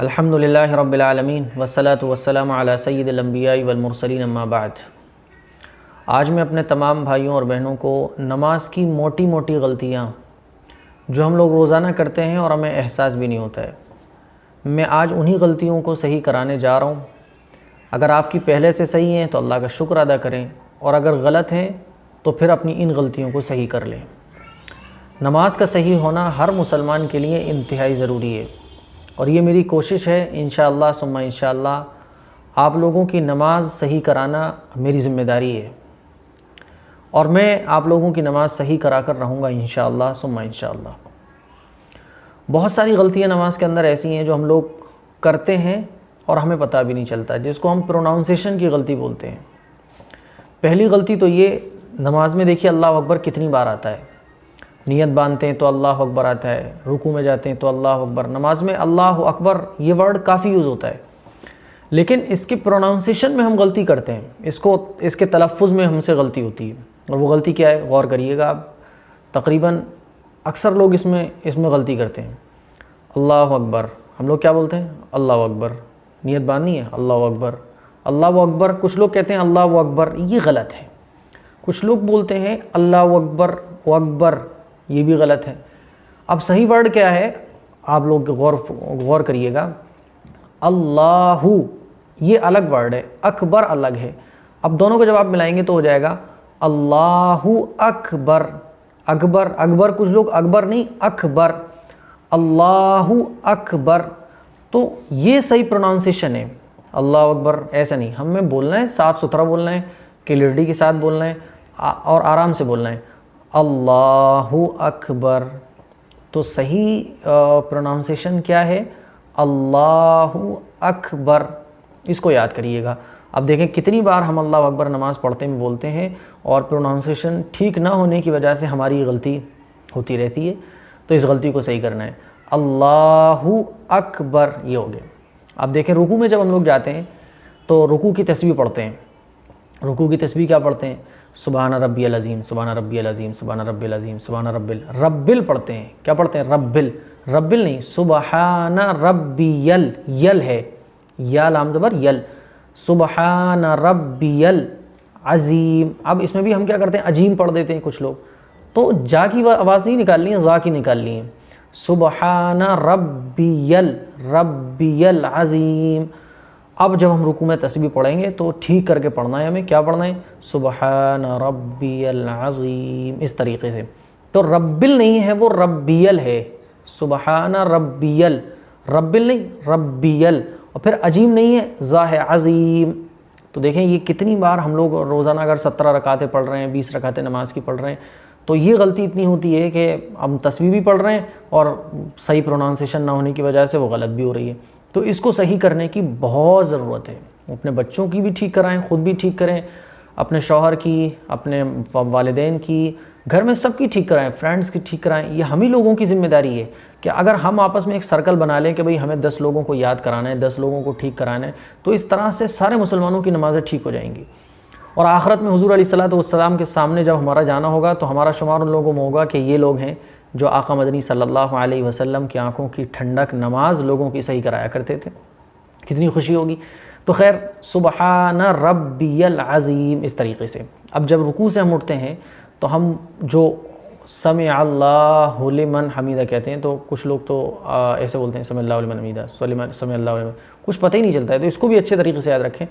अल्हम्दुलिल्लाहि रब्बिल आलमीन वस्सलातु वस्सलामु अला सय्यिदिल अंबियाइ वल मुरसलीन अम्मा बाद। आज मैं अपने तमाम भाइयों और बहनों को नमाज की मोटी मोटी गलतियाँ जो हम लोग रोज़ाना करते हैं और हमें एहसास भी नहीं होता है, मैं आज उन्हीं गलतियों को सही कराने जा रहा हूँ। अगर आपकी पहले से सही हैं तो अल्लाह का शुक्र अदा करें, और अगर गलत हैं तो फिर अपनी इन गलतियों को सही कर लें। नमाज का सही होना हर मुसलमान के लिए इंतहाई ज़रूरी है, और ये मेरी कोशिश है इंशाअल्लाह सुम्मा इंशाअल्लाह आप लोगों की नमाज सही कराना मेरी ज़िम्मेदारी है, और मैं आप लोगों की नमाज़ सही करा कर रहूँगा इंशाअल्लाह सुम्मा इंशाअल्लाह। बहुत सारी गलतियाँ नमाज के अंदर ऐसी हैं जो हम लोग करते हैं और हमें पता भी नहीं चलता, जिसको हम प्रोनाउंसिएशन की गलती बोलते हैं। पहली गलती तो ये, नमाज में देखिए अल्लाह अकबर कितनी बार आता है। नियत बांधते हैं तो अल्लाह अकबर आता है, रुकू में जाते हैं तो अल्लाह अकबर। नमाज में अल्लाह अकबर ये वर्ड काफ़ी यूज़ होता है, लेकिन इसके प्रोनाउंसिएशन में हम गलती करते हैं, इसके तलफ़ुज़ में हमसे गलती होती है। और वो गलती क्या है, गौर करिएगा आप। तकरीबन अक्सर लोग इसमें गलती करते हैं। अल्लाह अकबर, हम लोग क्या बोलते हैं, अल्लाह अकबर। नियत बांधनी है, अल्लाह अकबर, अल्लाह अकबर। कुछ लोग कहते हैं अल्लाह अकबर, ये गलत है। कुछ लोग बोलते हैं अल्लाह अकबर अकबर, ये भी गलत है। अब सही वर्ड क्या है, आप लोग गौर करिएगा। अल्लाहु ये अलग वर्ड है, अकबर अलग है। अब दोनों को जब आप मिलाएंगे तो हो जाएगा अल्लाहु अकबर। अकबर अकबर, कुछ लोग अकबर नहीं अकबर, अल्लाहु अकबर। तो ये सही प्रोनाउंसिएशन है, अल्लाह अकबर ऐसा नहीं। हमें बोलना है, साफ़ सुथरा बोलना है, क्लियरिटी के साथ बोलना है और आराम से बोलना है, अल्लाहु अकबर। तो सही प्रोनाउंसिएशन क्या है, अल्लाहु अकबर। इसको याद करिएगा। अब देखें कितनी बार हम अल्लाह अकबर नमाज़ पढ़ते में बोलते हैं, और प्रोनाउंसिएशन ठीक ना होने की वजह से हमारी गलती होती रहती है। तो इस गलती को सही करना है, अल्लाहु अकबर, ये हो गया। अब देखें रुकू में जब हम लोग जाते हैं तो रुकू की तस्बीह पढ़ते हैं। रुकू की तस्बीह क्या पढ़ते हैं, सुबहान रब्बियल अज़ीम, सुबहान रब्बियल अज़ीम, सुबहान रब्बियल अज़ीम, सुबहान रब्बिल पढ़ते हैं। क्या पढ़ते हैं, रब्बिल। रब्बिल नहीं, सुबहान रब्बियल, यल है, या लाम ज़बर यल, सुबहान रब्बियल अज़ीम। अब इसमें भी हम क्या करते हैं, अजीम पढ़ देते हैं कुछ लोग। तो जा की आवाज़ नहीं निकालनी है, ज़ा की निकालनी है। सुबहान रब्बियल अज़ीम। अब जब हम रुकू में तस्बीह पढ़ेंगे तो ठीक करके पढ़ना है हमें। क्या पढ़ना है, सुबहान रब्बियल अज़ीम, इस तरीके से। तो रब्बिल नहीं है, वो रब्बियल है। सुबहान रब्बियल, रब्बिल नहीं रब्बियल। और फिर अजीम नहीं है, ज़ा है, अज़ीम। तो देखें ये कितनी बार हम लोग रोज़ाना अगर 17 रकातें पढ़ रहे हैं, 20 रकातें नमाज की पढ़ रहे हैं, तो ये गलती इतनी होती है कि हम तस्बीह भी पढ़ रहे हैं और सही प्रोनाउंसिएशन ना होने की वजह से वो गलत भी हो रही है। तो इसको सही करने की बहुत ज़रूरत है। अपने बच्चों की भी ठीक कराएं, ख़ुद भी ठीक करें, अपने शौहर की, अपने वालिदैन की, घर में सबकी ठीक कराएं, फ्रेंड्स की ठीक कराएं। ये हम ही लोगों की ज़िम्मेदारी है कि अगर हम आपस में एक सर्कल बना लें कि भाई हमें 10 लोगों को याद कराना है, 10 लोगों को ठीक कराना है, तो इस तरह से सारे मुसलमानों की नमाज़ें ठीक हो जाएंगी। और आखिरत में हुज़ूर अलैहिस्सलातु वस्सलाम के सामने जब हमारा जाना होगा तो हमारा शुमार उन लोगों में होगा कि ये लोग हैं जो आका मदनी सल्लल्लाहु अलैहि वसल्लम की आंखों की ठंडक नमाज लोगों की सही कराया करते थे। कितनी खुशी होगी। तो खैर, सुबहान रब्बियल अज़ीम, इस तरीके से। अब जब रुकू से हम उठते हैं तो हम जो समी अल्लाहु लिमन हमीदा कहते हैं, तो कुछ लोग तो ऐसे बोलते हैं समी अल्लाहु लिमन हमीदा, समी अल्लाहु लिमन, कुछ पता ही नहीं चलता है। तो इसको भी अच्छे तरीके से याद रखें,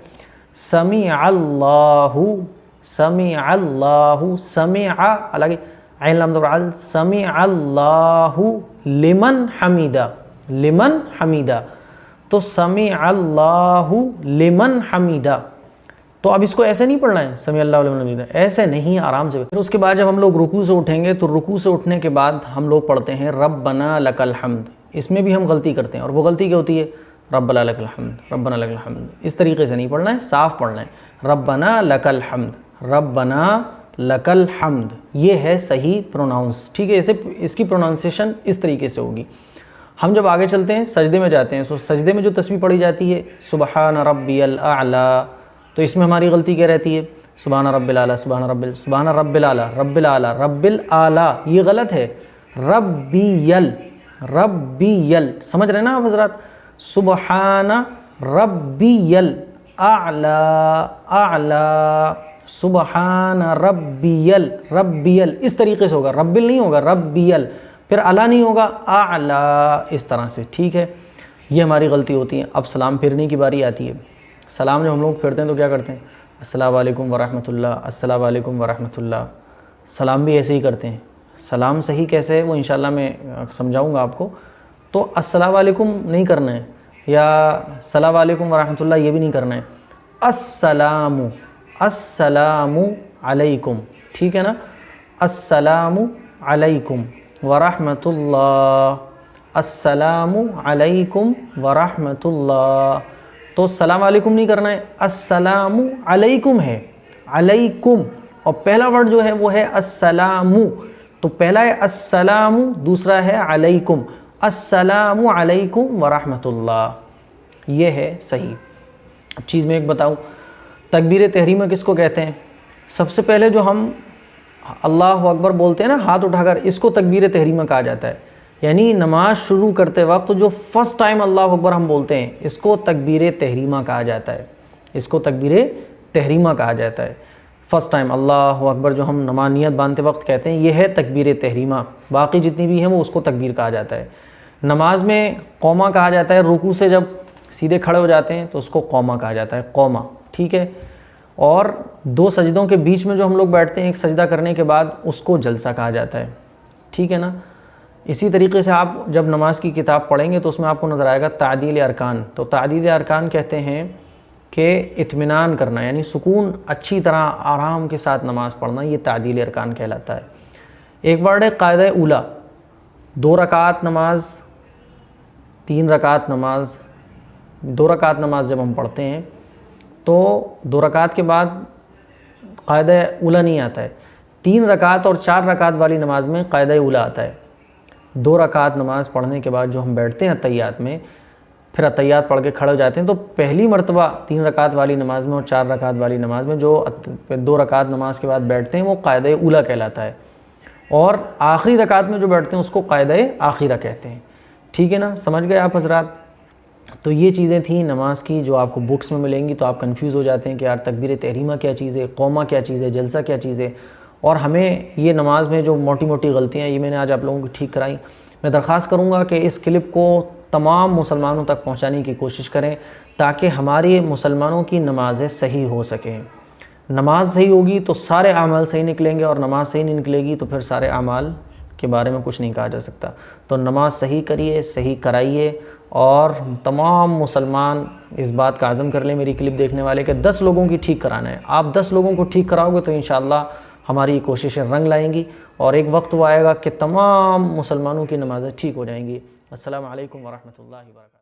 समी अल्लाहु, समी अल्लाहु, समी अलग अल, समी अल्लाहु लिमन हमीदा, लिमन हमीदा। तो समी अल्लाहु लिमन हमीदा। तो अब इसको ऐसे नहीं पढ़ना है, समी अल्लाहु लिमन हमीदा, ऐसे नहीं, आराम से। फिर उसके बाद जब हम लोग रुकू से उठेंगे तो रुकू से उठने के बाद हम लोग पढ़ते हैं रब्बना लकल हम्द। इसमें भी हम गलती करते हैं, और वो गलती क्या होती है, रब्बना लकल हम्द, रब्बना लकल हम्द। इस तरीके से नहीं पढ़ना है, साफ़ पढ़ना है, रब्बना लकल हम्द, रब्बना लकल हम्द। ये है सही प्रोनाउंस, ठीक है। इसकी प्रोनाउंसिएशन इस तरीके से होगी। हम जब आगे चलते हैं, सजदे में जाते हैं, तो सजदे में जो तस्बीह पढ़ी जाती है सुबहान रब्बियल आला, तो इसमें हमारी गलती क्या रहती है, सुबहान रब्बिल आला, सुबहान रब्बिल आला, रब्बिल आला, रब्बिल आला, ये गलत है। रब्बियल, रब्बियल, समझ रहे ना आप हज़रात, सुबहान रब्बियल आला, आला, सुबहान रब्बियल, रब्बियल इस तरीके से होगा, रब्बिल नहीं होगा, रब्बियल, फिर अला नहीं होगा, आला, इस तरह से। ठीक है, ये हमारी गलती होती है। अब सलाम फिरने की बारी आती है। सलाम जब हम लोग फिरते हैं तो क्या करते हैं? अस्सलाम वालेकुम वरहमतुल्लाह, अस्सलाम वालेकुम वरहमतुल्लाह। सलाम भी ऐसे ही करते हैं। सलाम सही कैसे है वो इंशाल्लाह मैं समझाऊंगा आपको। तो अस्सलाम वालेकुम नहीं करना है, या सलाम वालेकुम वरहमतुल्लाह ये भी नहीं करना है। अस्सलामु, अस्सलामु अलैकुम, ठीक है ना, अस्सलामु अलैकुम वरहमतुल्लाह, अस्सलामु अलैकुम वरहमतुल्लाह। तो सलाम अलैकुम नहीं करना है, अस्सलामु अलैकुम है, अलैकुम, और पहला वर्ड जो है वो है अस्सलामु। तो पहला है अस्सलामु, दूसरा है अलैकुम, अस्सलामु अलैकुम वरहमतुल्लाह, ये है सही। अब चीज़ में एक बताऊँ, तकबीर तहरीमा किसको कहते हैं? सबसे पहले जो हम अल्लाह अकबर बोलते हैं ना हाथ उठाकर, इसको तकबीर तहरीमा कहा जाता है। यानी नमाज शुरू करते वक्त तो जो फर्स्ट टाइम अल्लाह अकबर हम बोलते हैं, इसको तकबीर तहरीमा कहा जाता है, इसको तकबीर तहरीमा कहा जाता है। फ़र्स्ट टाइम अल्लाह अकबर जो हम नमानियत बांधते वक्त कहते हैं, ये है तकबीर तहरीमा। बाकी जितनी भी हैं वो उसको तकबीर कहा जाता है। नमाज में कौमा कहा जाता है, रुकू से जब सीधे खड़े हो जाते हैं तो उसको कौमा कहा जाता है, कौमा, ठीक है। और दो सजदों के बीच में जो हम लोग बैठते हैं एक सजदा करने के बाद, उसको जलसा कहा जाता है, ठीक है ना। इसी तरीके से आप जब नमाज की किताब पढ़ेंगे तो उसमें आपको नज़र आएगा तादील अरकान। तो तादील अरकान कहते हैं कि इत्मीनान करना, यानी सुकून, अच्छी तरह आराम के साथ नमाज़ पढ़ना, ये तादील अरकान कहलाता है। एक वर्ड है कायदा उला, 2 रकात नमाज, 3 रकात नमाज। 2 रकात नमाज जब हम पढ़ते हैं तो 2 रकात के बाद कायदा उला नहीं आता है। 3 रकात और 4 रकात वाली नमाज में कायदा उला आता है। 2 रकात नमाज पढ़ने के बाद जो हम बैठते हैं अतहियात में, फिर अतहियात पढ़ के खड़े हो जाते हैं, तो पहली मरतबा 3 रकात वाली नमाज में और 4 रकात वाली नमाज में जो 2 रकात नमाज के बाद बैठते हैं वो कायदा उला कहलाता है। और आखिरी रकात में जो बैठते हैं उसको कायदा आखिरा कहते हैं, ठीक है ना। समझ गए आप हज़रात? तो ये चीज़ें थी नमाज की जो आपको बुक्स में मिलेंगी, तो आप कंफ्यूज हो जाते हैं कि यार तकबीर तहरीमा क्या चीज़ है, कौमा क्या चीज़ है, जलसा क्या चीज़ है। और हमें ये नमाज में जो मोटी मोटी गलतियाँ ये मैंने आज आप लोगों की ठीक कराई। मैं दरख्वास्त करूँगा कि इस क्लिप को तमाम मुसलमानों तक पहुँचाने की कोशिश करें ताकि हमारी मुसलमानों की नमाज़ें सही हो सकें। नमाज सही होगी तो सारे अमाल सही निकलेंगे, और नमाज सही नहीं निकलेगी तो फिर सारे अमाल के बारे में कुछ नहीं कहा जा सकता। तो नमाज सही करिए, सही कराइए, और तमाम मुसलमान इस बात का आज़म कर लें मेरी क्लिप देखने वाले कि 10 लोगों की ठीक कराना है। आप 10 लोगों को ठीक कराओगे तो इंशाअल्लाह हमारी कोशिशें रंग लाएंगी, और एक वक्त वो आएगा कि तमाम मुसलमानों की नमाज़ें ठीक हो जाएंगी। अस्सलामु अलैकुम वरहमतुल्लाहि वबरकातुहू।